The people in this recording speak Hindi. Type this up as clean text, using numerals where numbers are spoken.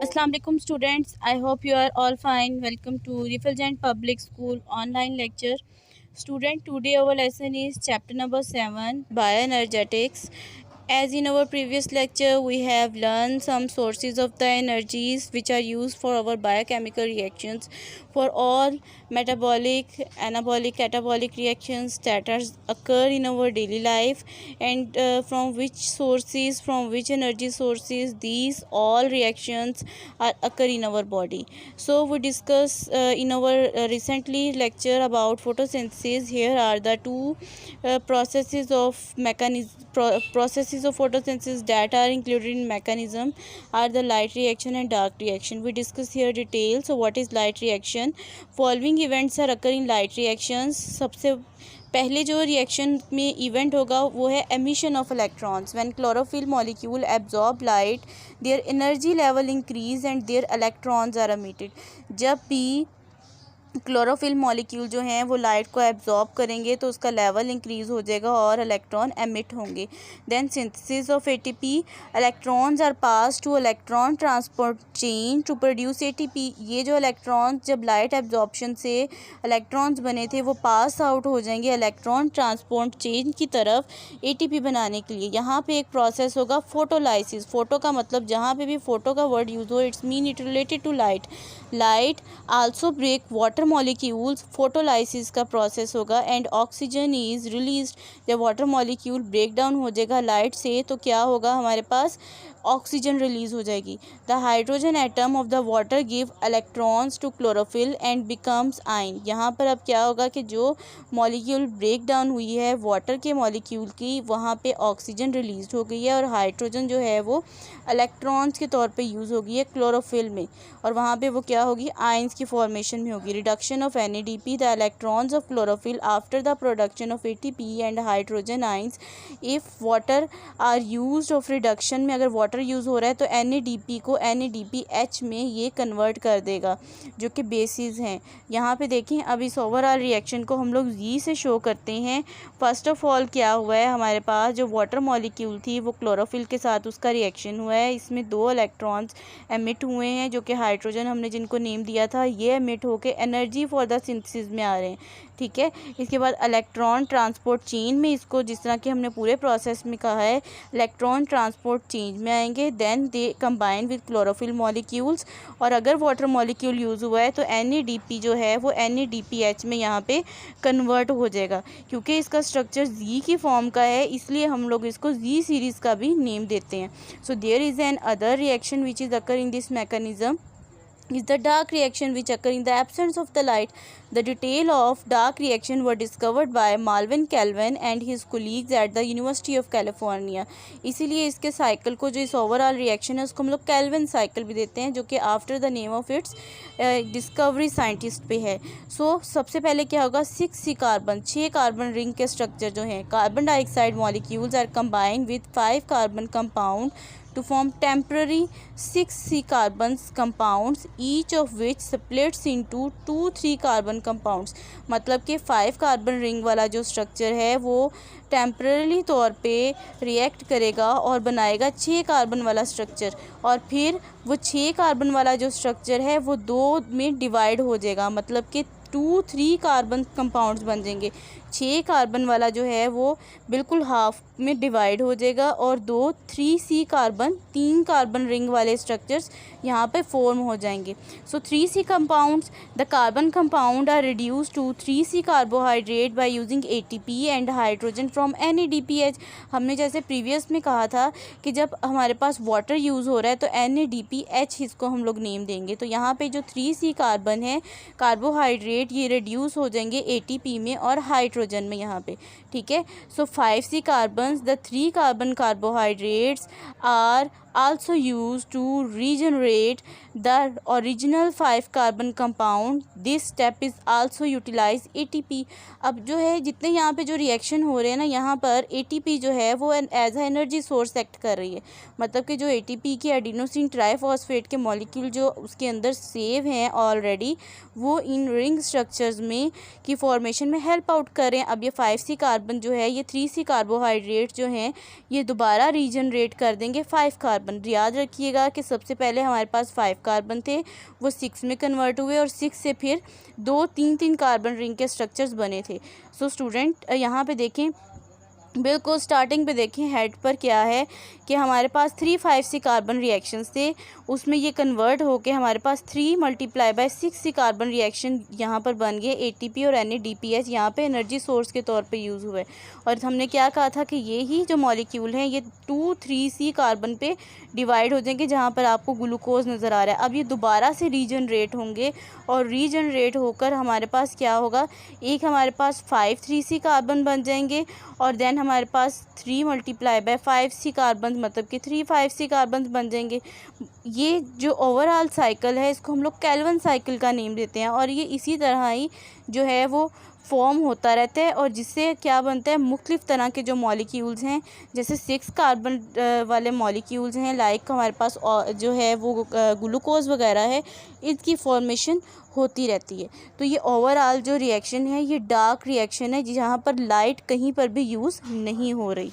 Assalamu alaikum students. I hope you are all fine. Welcome to Refulgent Public School online lecture. Student, today our lesson is chapter number 7, bioenergetics. As in our previous lecture, we have learned some sources of the energies which are used for our biochemical reactions, for all metabolic, anabolic, catabolic reactions that occur in our daily life, and from which energy sources these all reactions are occur in our body. So we discuss in our recently lecture about photosynthesis. Here are the two processes of photosynthesis that are included in mechanism are the light reaction and dark reaction. We discuss here details. So what is light reaction? Following events are occurring light reactions. सबसे पहले जो रिएक्शन में इवेंट होगा वो है emission of electrons. When chlorophyll molecule absorb light, their energy level increase and their electrons are emitted. जब भी क्लोरोफिल मॉलिक्यूल जो हैं वो लाइट को एब्जॉर्ब करेंगे तो उसका लेवल इंक्रीज़ हो जाएगा और इलेक्ट्रॉन एमिट होंगे. Then synthesis of ATP, electrons are pass to electron transport chain to produce ATP. ये जो इलेक्ट्रॉन्स जब लाइट एब्जॉर्प्शन से इलेक्ट्रॉन्स बने थे वो पास आउट हो जाएंगे इलेक्ट्रॉन ट्रांसपोर्ट चेन की तरफ एटीपी बनाने के लिए. यहाँ पे एक प्रोसेस होगा फोटोलाइसिस. फोटो का मतलब जहाँ पे भी फोटो का वर्ड यूज़ हो it's mean it related to light. Light also break water molecules. Photolysis का प्रोसेस होगा एंड ऑक्सीजन इज रिलीज्ड. जब वाटर मॉलिक्यूल ब्रेक डाउन हो जाएगा लाइट से तो क्या होगा, हमारे पास ऑक्सीजन रिलीज हो जाएगी. The hydrogen atom of the water give electrons to chlorophyll and becomes ion. यहाँ पर अब क्या होगा कि जो मॉलिक्यूल ब्रेक डाउन हुई है वाटर के मॉलिक्यूल की, वहाँ पे ऑक्सीजन रिलीज हो गई है और हाइड्रोजन जो है वो इलेक्ट्रॉन्स के तौर पे यूज़ हो गई है क्लोरोफिल में, और वहाँ पे वो क्या होगी, आइंस की फॉर्मेशन में होगी. Reduction of NADP, the electrons of chlorophyll after the production of ATP and hydrogen ions. If water are used of reduction में, अगर वाटर यूज़ हो रहा है तो NADP को NADPH में ये कन्वर्ट कर देगा, जो कि बेसिस हैं. यहाँ पे देखें, अब इस ओवरऑल रिएक्शन को हम लोग जी से शो करते हैं. फर्स्ट ऑफ ऑल क्या हुआ है, हमारे पास जो वाटर मॉलिक्यूल थी वो क्लोरोफिल के साथ उसका रिएक्शन हुआ है. इसमें 2 इलेक्ट्रॉन्स एमिट हुए हैं जो कि हाइड्रोजन हमने जिनको नेम दिया था, ये एमिट होके एनर्जी फॉर द सिंथेसिस में आ रहे हैं. ठीक है. इसके बाद इलेक्ट्रॉन ट्रांसपोर्ट चेन में, इसको जिस तरह कि हमने पूरे प्रोसेस में कहा है इलेक्ट्रॉन ट्रांसपोर्ट चेन में आएंगे. Then they combine with chlorophyll molecules, और अगर वाटर मॉलिक्यूल यूज़ हुआ है तो NADP जो है वो NADPH में यहाँ पे कन्वर्ट हो जाएगा. क्योंकि इसका स्ट्रक्चर जी की फॉर्म का है इसलिए हम लोग इसको जी सीरीज़ का भी नेम देते हैं. So there is another reaction which is occur in this mechanism is the dark reaction which occur in the absence of the light. The detail of dark reaction were discovered by Melvin Kelvin and his colleagues at the University of California. इसीलिए इसके साइकिल को, जो इस ओवरऑल रिएक्शन है उसको हम लोग कैल्विन साइकिल भी देते हैं, जो कि after the name of its discovery scientist पे है. सो सबसे पहले क्या होगा, 6 कार्बन, 6 कार्बन रिंग के स्ट्रक्चर जो हैं, carbon dioxide molecules are combined with 5 carbon compound to form temporary 6 carbon compounds, each of which splits into 2-3 carbon compounds. मतलब कि 5 कार्बन रिंग वाला जो स्ट्रक्चर है वो टेम्पररी तौर पे रिएक्ट करेगा और बनाएगा 6 कार्बन वाला स्ट्रक्चर, और फिर वो 6 कार्बन वाला जो स्ट्रक्चर है वो 2 में डिवाइड हो जाएगा. मतलब कि 2-3 कार्बन कंपाउंड्स बन जाएंगे. 6 कार्बन वाला जो है वो बिल्कुल हाफ में डिवाइड हो जाएगा और 3C कार्बन, 3 कार्बन रिंग वाले स्ट्रक्चर्स यहाँ पे फॉर्म हो जाएंगे. So 3C compounds, the carbon compound are reduce to 3C carbohydrate by using ATP and hydrogen from NADPH. हमने जैसे प्रीवियस में कहा था कि जब हमारे पास वाटर यूज़ हो रहा है तो NADPH इसको हम लोग नेम देंगे. तो यहाँ पे जो 3C कार्बन है कार्बोहाइड्रेट, ये रिड्यूस हो जाएंगे ATP में और हाइड्रोजन में यहाँ पे. ठीक है. So 5C carbons, the 3 carbon carbohydrates are also used to regenerate the original 5 carbon compound. This step is also utilize ATP. अब जो है जितने यहाँ पे जो रिएक्शन हो रहे हैं ना, यहाँ पर ATP जो है वो as a energy source act कर रही है. मतलब कि जो ATP की एडिनोसिन ट्राईफॉस्फेट के मॉलिक्यूल जो उसके अंदर सेव हैं ऑलरेडी, वो इन रिंग स्ट्रक्चर्स में की फॉर्मेशन में हेल्प आउट कर रहे हैं. अब ये 5C कार्बन जो है, ये 3C कार्बोहाइड्रेट जो हैं, ये दोबारा रीजनरेट कर देंगे 5 कार्बन कार्बन। याद रखिएगा कि सबसे पहले हमारे पास 5 कार्बन थे, वो 6 में कन्वर्ट हुए और 6 से फिर 2 3 कार्बन रिंग के स्ट्रक्चर्स बने थे। सो स्टूडेंट यहाँ पे देखें, बिल्कुल स्टार्टिंग पे देखें हेड पर क्या है कि हमारे पास 3 5 कार्बन रिएक्शंस थे, उसमें ये कन्वर्ट होके हमारे पास 3 × 6 कार्बन रिएक्शन यहाँ पर बन गए। ATP और NADPH यहाँ पे एनर्जी सोर्स के तौर पे यूज़ हुए। और हमने क्या कहा था कि ये ही जो मॉलिक्यूल हैं ये 2 3 कार्बन पे डिवाइड हो जाएंगे, जहाँ पर आपको ग्लूकोज नज़र आ रहा है। अब ये दोबारा से रीजनरेट होंगे और रीजनरेट होकर हमारे पास क्या होगा, एक हमारे पास 5 3C कार्बन बन जाएंगे और देन हमारे पास 3 × 5C कार्बन, मतलब कि 3 5C कार्बन बन जाएंगे। ये जो ओवरऑल साइकिल है इसको हम लोग कैल्विन साइकिल का नेम देते हैं और ये इसी तरह ही जो है वो फॉर्म होता रहता है और जिससे क्या बनता है, मुख्तलिफ़ तरह के जो मॉलिक्यूल्स हैं, जैसे 6 कार्बन वाले मॉलिक्यूल्स हैं लाइक हमारे पास जो है वो ग्लूकोज वगैरह है, इसकी फॉर्मेशन होती रहती है। तो ये ओवरऑल जो रिएक्शन है ये डार्क रिएक्शन है, जहाँ पर लाइट कहीं पर भी यूज़ नहीं हो रही।